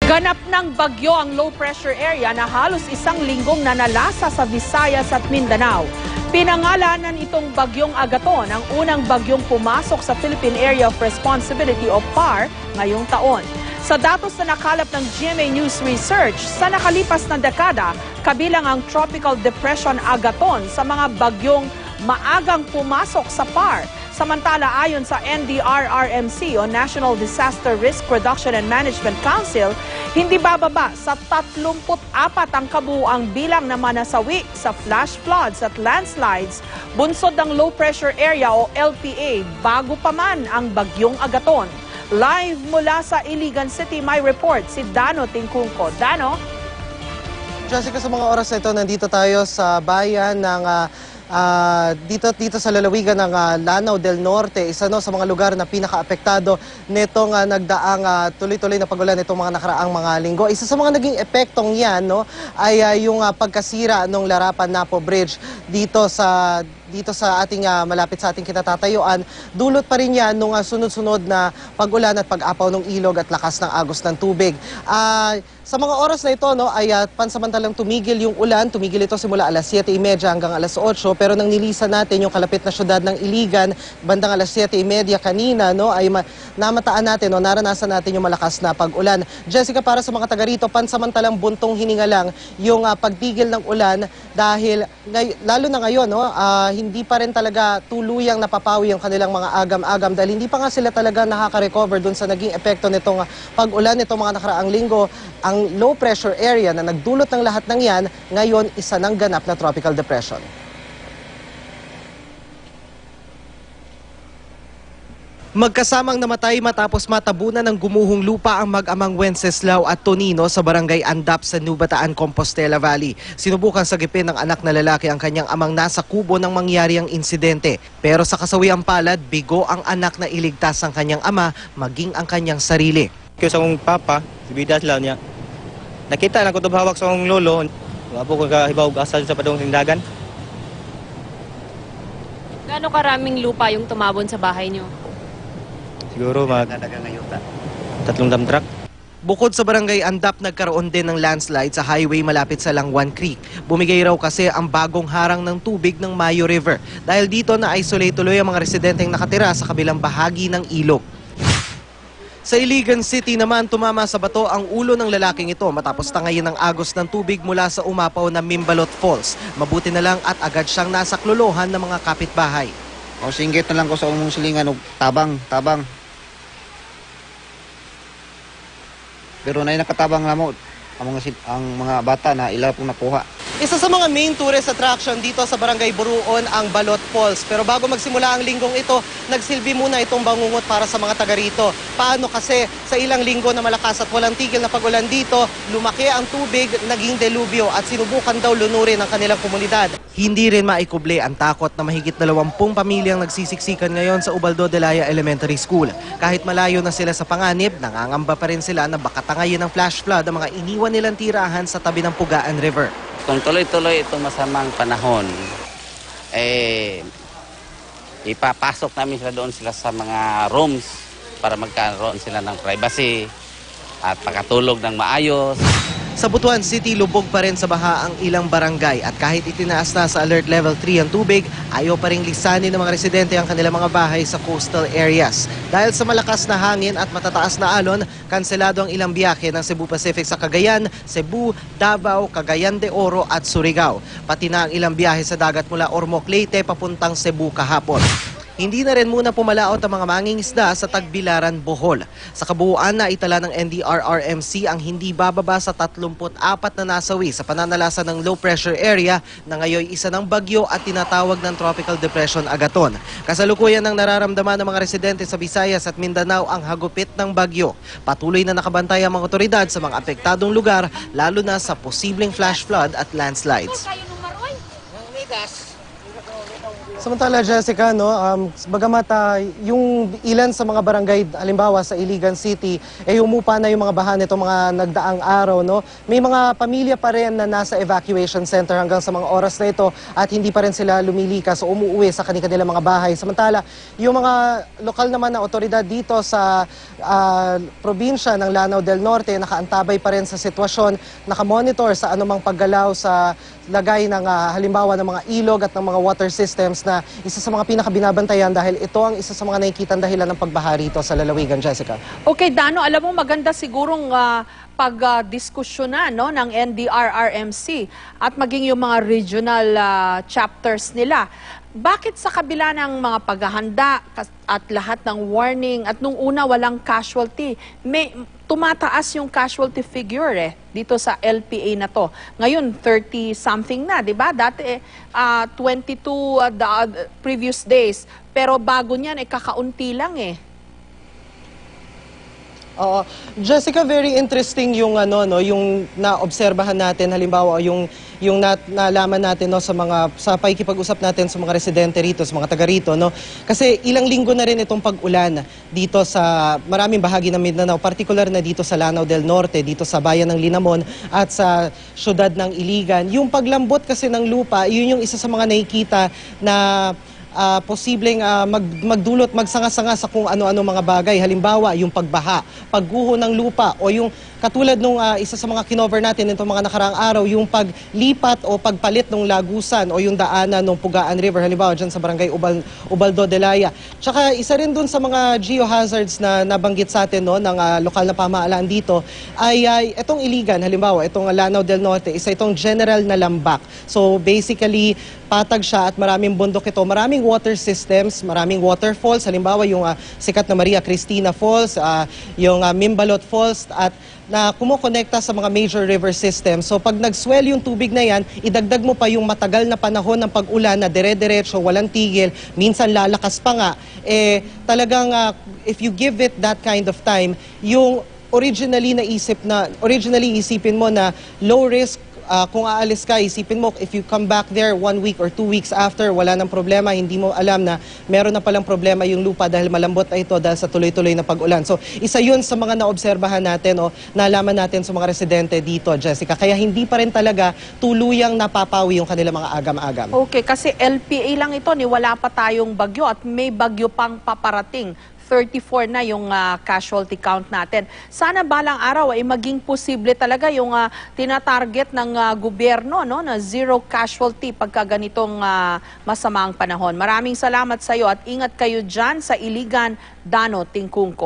Ganap ng bagyo ang low pressure area na halos isang linggong nanalasa sa Visayas at Mindanao. Pinangalanan itong bagyong Agaton, ang unang bagyong pumasok sa Philippine Area of Responsibility o PAR ngayong taon. Sa datos na nakalap ng GMA News Research, sa nakalipas na dekada, kabilang ang Tropical Depression Agaton sa mga bagyong maagang pumasok sa PAR. Samantala, ayon sa NDRRMC o National Disaster Risk Reduction and Management Council, hindi bababa sa 34 ang kabuuang bilang na manasawi sa flash floods at landslides bunsod ng low pressure area o LPA bago pa man ang bagyong Agaton. Live mula sa Iligan City, may report si Dano Tingkungko. Dano? Jessica, sa mga oras na ito, nandito tayo sa bayan ng dito sa lalawigan ng Lanao del Norte, isa sa mga lugar na pinakaapektado nitong nagdaang tuloy-tuloy na pagulan nitong mga nakaraang mga linggo. Isa sa mga naging epektong yan ay yung pagkasira ng Larapan Napo Bridge dito sa ating malapit sa ating kinatatayuan. Dulot pa rin yan nung sunod-sunod na pag-ulan at pag-apaw ng ilog at lakas ng agos ng tubig. Sa mga oras na ito ay pansamantalang tumigil yung ulan. Tumigil ito simula alas 7:30 hanggang alas 8. Pero nang nilisan natin yung kalapit na syudad ng Iligan, bandang alas 7:30 kanina, ay namataan natin, naranasan natin yung malakas na pag-ulan. Jessica, para sa mga taga rito, pansamantalang buntong hininga lang yung pagtigil ng ulan dahil lalo na ngayon, hindi pa rin talaga tuluyang napapawi yung kanilang mga agam-agam dahil hindi pa nga sila talaga nakaka-recover dun sa naging epekto nitong pag-ulan nitong mga nakaraang linggo. Ang low pressure area na nagdulot ng lahat ng yan, ngayon isa ng ganap na tropical depression. Magkasamang namatay matapos matabunan ng gumuhong lupa ang mag-amang Wenceslao at Tonino sa barangay Andap sa New Bataan, Compostela Valley. Sinubukan sagipin ng anak na lalaki ang kanyang amang nasa kubo nang mangyari ang insidente. Pero sa kasawiang palad, bigo ang anak na iligtas ang kanyang ama, maging ang kanyang sarili. Kaya sa akong papa, sibidas lang niya. Nakita na ko ito hawak sa akong lolo. Wala po ko kahibaw asal sa padong tindagan. Gaano karaming lupa yung tumabon sa bahay niyo? Siguro 3 dump truck. Bukod sa barangay Andap, nagkaroon din ng landslide sa highway malapit sa Langwan Creek. Bumigay raw kasi ang bagong harang ng tubig ng Mayo River. Dahil dito na-isolate tuloy ang mga residenteng nakatira sa kabilang bahagi ng ilog. Sa Iligan City naman, tumama sa bato ang ulo ng lalaking ito matapos tangayin ng agos ng tubig mula sa umapaw na Mimbalot Falls. Mabuti na lang at agad siyang nasaklolohan ng mga kapitbahay. Singgit na lang ko sa umong silingan, tabang. Pero na nakatabang na mo ang mga bata na ila pong nakuha. Isa sa mga main tourist attraction dito sa Barangay Buruon ang Balot Falls. Pero bago magsimula ang linggong ito, nagsilbi muna itong bangungot para sa mga taga rito. Paano kasi sa ilang linggo na malakas at walang tigil na pag-ulan dito, lumaki ang tubig, naging delubyo at sinubukan daw lunurin ang kanilang komunidad. Hindi rin maikuble ang takot na mahigit 20 pamilyang nagsisiksikan ngayon sa Ubaldo de Laya Elementary School. Kahit malayo na sila sa panganib, nangangamba pa rin sila na baka tangayin ng flash flood ang mga iniwan nilang tirahan sa tabi ng Pugaan River. Kung tuloy-tuloy itong masamang panahon, ipapasok namin sila sa mga rooms para magkaroon sila ng privacy at makatulog ng maayos. Sa Butuan City, lubog pa rin sa baha ang ilang barangay at kahit itinaas na sa alert level 3 ang tubig, ayaw pa ring lisanin ng mga residente ang kanilang mga bahay sa coastal areas. Dahil sa malakas na hangin at matataas na alon, kanselado ang ilang biyahe ng Cebu Pacific sa Cagayan, Cebu, Davao, Cagayan de Oro at Surigao. Pati na ang ilang biyahe sa dagat mula Ormoc, Leyte papuntang Cebu kahapon. Hindi na rin muna pumalaot ang mga mangingisda sa Tagbilaran, Bohol. Sa kabuuan na itala ng NDRRMC ang hindi bababa sa 34 na nasawi sa pananalasa ng low pressure area na ngayon isa ng bagyo at tinatawag ng Tropical Depression Agaton. Kasalukuyan ng nararamdaman ng mga residente sa Visayas at Mindanao ang hagupit ng bagyo. Patuloy na nakabantay ang mga otoridad sa mga apektadong lugar lalo na sa posibleng flash flood at landslides. Samantala, Jessica, no, bagamat yung ilan sa mga barangay, halimbawa sa Iligan City, umupa na yung mga baha nito mga nagdaang araw, no, may mga pamilya pa rin na nasa evacuation center hanggang sa mga oras na ito at hindi pa rin sila lumilikas o umuwi sa kanilang mga bahay. Samantala, yung mga lokal naman na otoridad dito sa probinsya ng Lanao del Norte, nakaantabay pa rin sa sitwasyon, nakamonitor sa anumang paggalaw sa lagay ng halimbawa ng mga ilog at ng mga water systems na isa sa mga pinakabinabantayan dahil ito ang isa sa mga nakikitang dahilan ng pagbaha rito sa lalawigan, Jessica. Okay, Dano, alam mo maganda sigurong pagdiskusyonan no, ng NDRRMC at maging yung mga regional chapters nila. Bakit sa kabila ng mga paghahanda at lahat ng warning at nung una walang casualty, may tumataas yung casualty figure dito sa LPA na to. Ngayon 30 something na, 'di ba? Dati 22 the previous days. Pero bago niyan kakaunti lang Oo. Jessica, very interesting yung yung naobserbahan natin halimbawa yung nalaman natin no sa pakikipag-usap natin sa mga residente rito, sa mga taga rito no. Kasi ilang linggo na rin itong pag-ulan dito sa maraming bahagi ng Mindanao, particular na dito sa Lanao del Norte, dito sa bayan ng Linamon at sa syudad ng Iligan. Yung paglambot kasi ng lupa, yun yung isa sa mga nakikita na posibleng magdulot, magsanga-sanga sa kung ano-ano mga bagay. Halimbawa, yung pagbaha, pagguho ng lupa o yung katulad nung isa sa mga kinover natin nitong mga nakaraang araw, yung paglipat o pagpalit ng lagusan o yung daanan ng Pugaan River, halimbawa dyan sa barangay Ubaldo de Laya. Tsaka isa rin dun sa mga geohazards na nabanggit sa atin no, ng lokal na pamahalaan dito ay itong Iligan, halimbawa itong Lanao del Norte, isa itong general na lambak. So basically, patag siya at maraming bundok ito, maraming water systems, maraming waterfalls, halimbawa yung sikat na Maria Cristina Falls, yung Mimbalot Falls at na kumukonekta sa mga major river systems. So pag nag-swell yung tubig na yan, idagdag mo pa yung matagal na panahon ng pag-ulan na dire-diretso, walang tigil, minsan lalakas pa nga, talagang if you give it that kind of time, yung originally isipin mo na low risk, kung aalis ka, isipin mo, if you come back there 1 week or 2 weeks after, wala nang problema, hindi mo alam na meron na palang problema yung lupa dahil malambot na ito dahil sa tuloy-tuloy na pag-ulan. So, isa yun sa mga naobserbahan natin o nalaman natin sa mga residente dito, Jessica. Kaya hindi pa rin talaga tuluyang napapawi yung kanilang mga agam-agam. Okay, kasi LPA lang ito, wala pa tayong bagyo at may bagyo pang paparating. 34 na yung casualty count natin. Sana balang araw ay maging posible talaga yung tinatarget ng gobyerno no, na zero casualty pagka ganitong masamang panahon. Maraming salamat sa iyo at ingat kayo dyan sa Iligan, Dano, Tingkungko.